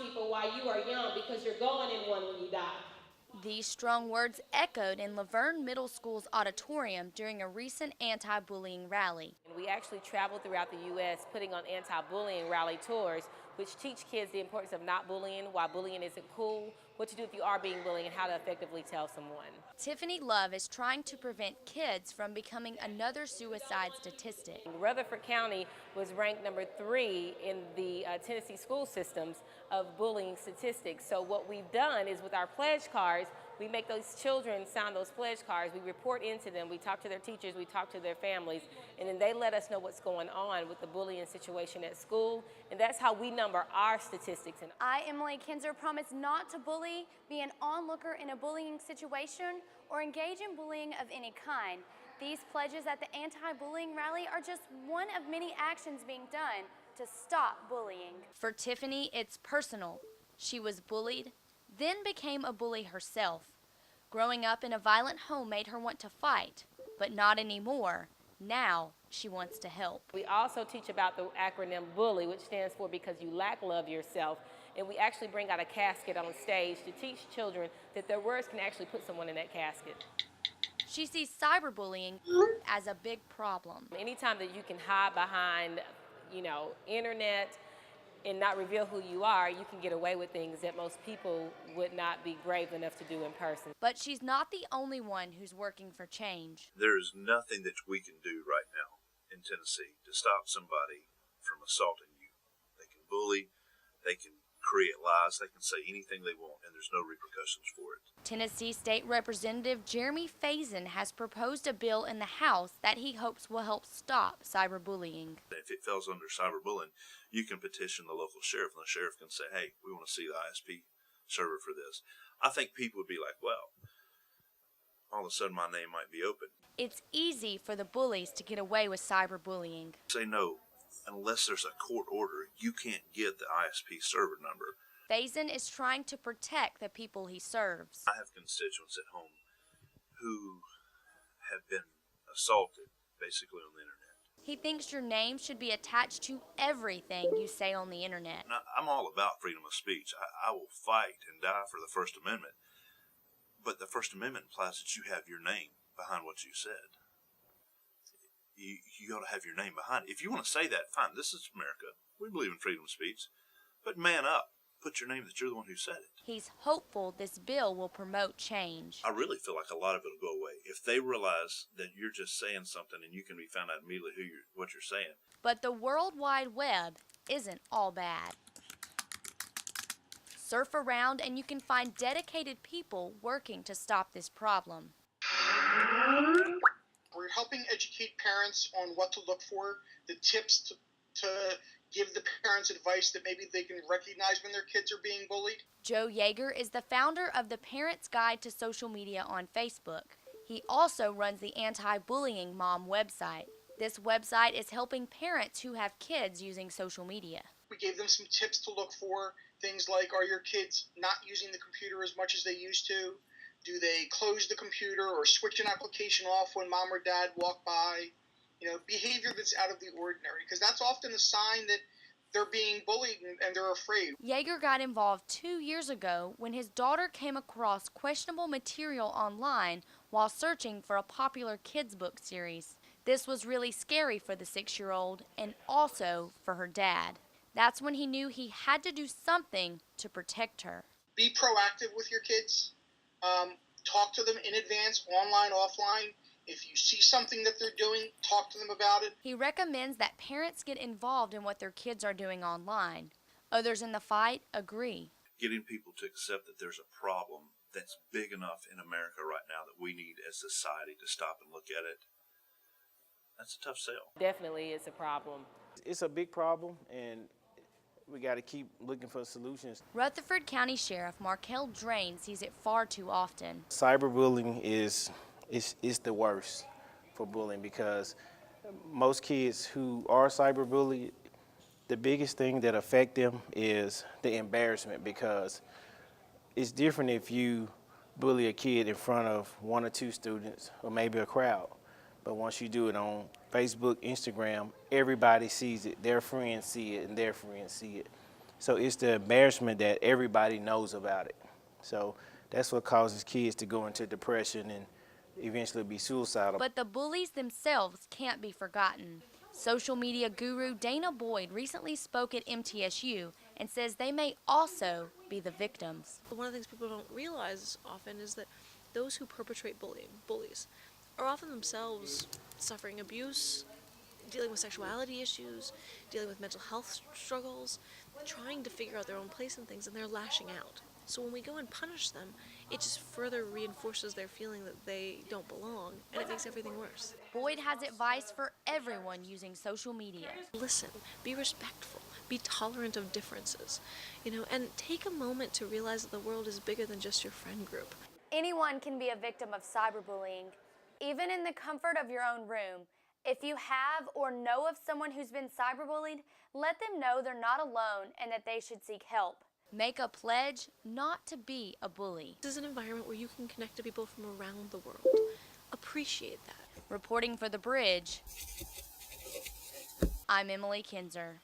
people while you are young because you're going in one when you die. These strong words echoed in Laverne Middle School's auditorium during a recent anti-bullying rally. We actually traveled throughout the U.S. putting on anti-bullying rally tours, which teach kids the importance of not bullying, why bullying isn't cool, what to do if you are being bullied, and how to effectively tell someone. Tiffany Love is trying to prevent kids from becoming another suicide statistic. Rutherford County was ranked number 3 in the Tennessee school systems of bullying statistics. So what we've done is with our pledge cards, we make those children sign those pledge cards. We report into them. We talk to their teachers. We talk to their families. And then they let us know what's going on with the bullying situation at school. And that's how we number our statistics. I, Emily Kinzer, promise not to bully, be an onlooker in a bullying situation, or engage in bullying of any kind. These pledges at the anti-bullying rally are just one of many actions being done to stop bullying. For Tiffany, it's personal. She was bullied, then became a bully herself. Growing up in a violent home made her want to fight, but not anymore. Now she wants to help. We also teach about the acronym BULLY, which stands for Because You Lack Love Yourself. And we actually bring out a casket on stage to teach children that their words can actually put someone in that casket. She sees cyberbullying as a big problem. Anytime that you can hide behind, internet and not reveal who you are, you can get away with things that most people would not be brave enough to do in person. But she's not the only one who's working for change. There is nothing that we can do right now in Tennessee to stop somebody from assaulting you. They can bully, they can create lies, they can say anything they want, and there's no repercussions for it. Tennessee State Representative Jeremy Faison has proposed a bill in the House that he hopes will help stop cyberbullying. If it falls under cyberbullying, you can petition the local sheriff, and the sheriff can say, hey, we want to see the ISP server for this. I think people would be like, well, all of a sudden my name might be open. It's easy for the bullies to get away with cyberbullying. Say no. Unless there's a court order, you can't get the ISP server number. Faison is trying to protect the people he serves. I have constituents at home who have been assaulted, basically, on the internet. He thinks your name should be attached to everything you say on the internet. Now, I'm all about freedom of speech. I will fight and die for the First Amendment. But the First Amendment implies that you have your name behind what you said. You got to have your name behind it. If you want to say that, fine. This is America. We believe in freedom of speech. But man up. Put your name that you're the one who said it. He's hopeful this bill will promote change. I really feel like a lot of it will go away if they realize that you're just saying something and you can be found out immediately what you're saying. But the World Wide Web isn't all bad. Surf around and you can find dedicated people working to stop this problem. We're helping educate parents on what to look for, the tips to give the parents advice that maybe they can recognize when their kids are being bullied. Joe Yeager is the founder of the Parents Guide to Social Media on Facebook. He also runs the Anti-Bullying Mom website. This website is helping parents who have kids using social media. We gave them some tips to look for, things like, are your kids not using the computer as much as they used to? Do they close the computer or switch an application off when mom or dad walk by? Behavior that's out of the ordinary, because that's often a sign that they're being bullied and they're afraid. Yeager got involved 2 years ago when his daughter came across questionable material online while searching for a popular kids book series. This was really scary for the 6-year-old and also for her dad. That's when he knew he had to do something to protect her. Be proactive with your kids. Talk to them in advance, online, offline. If you see something that they're doing, talk to them about it. He recommends that parents get involved in what their kids are doing online. Others in the fight agree. Getting people to accept that there's a problem that's big enough in America right now that we need as a society to stop and look at it, that's a tough sell. Definitely it's a problem. It's a big problem, and we got to keep looking for solutions. Rutherford County Sheriff Markel Drain sees it far too often. Cyberbullying is the worst for bullying, because most kids who are cyberbullied, the biggest thing that affect them is the embarrassment, because it's different if you bully a kid in front of 1 or 2 students or maybe a crowd. But once you do it on Facebook, Instagram, everybody sees it. Their friends see it and their friends see it. So it's the embarrassment that everybody knows about it. So that's what causes kids to go into depression and eventually be suicidal. But the bullies themselves can't be forgotten. Social media guru Dana Boyd recently spoke at MTSU and says they may also be the victims. One of the things people don't realize often is that those who perpetrate bullies, are often themselves suffering abuse, dealing with sexuality issues, dealing with mental health struggles, trying to figure out their own place in things, and they're lashing out. So when we go and punish them, it just further reinforces their feeling that they don't belong, and it makes everything worse. Boyd has advice for everyone using social media. Listen, be respectful, be tolerant of differences, and take a moment to realize that the world is bigger than just your friend group. Anyone can be a victim of cyberbullying, even in the comfort of your own room. If you have or know of someone who's been cyberbullied, let them know they're not alone and that they should seek help. Make a pledge not to be a bully. This is an environment where you can connect to people from around the world. Appreciate that. Reporting for The Bridge, I'm Emily Kinzer.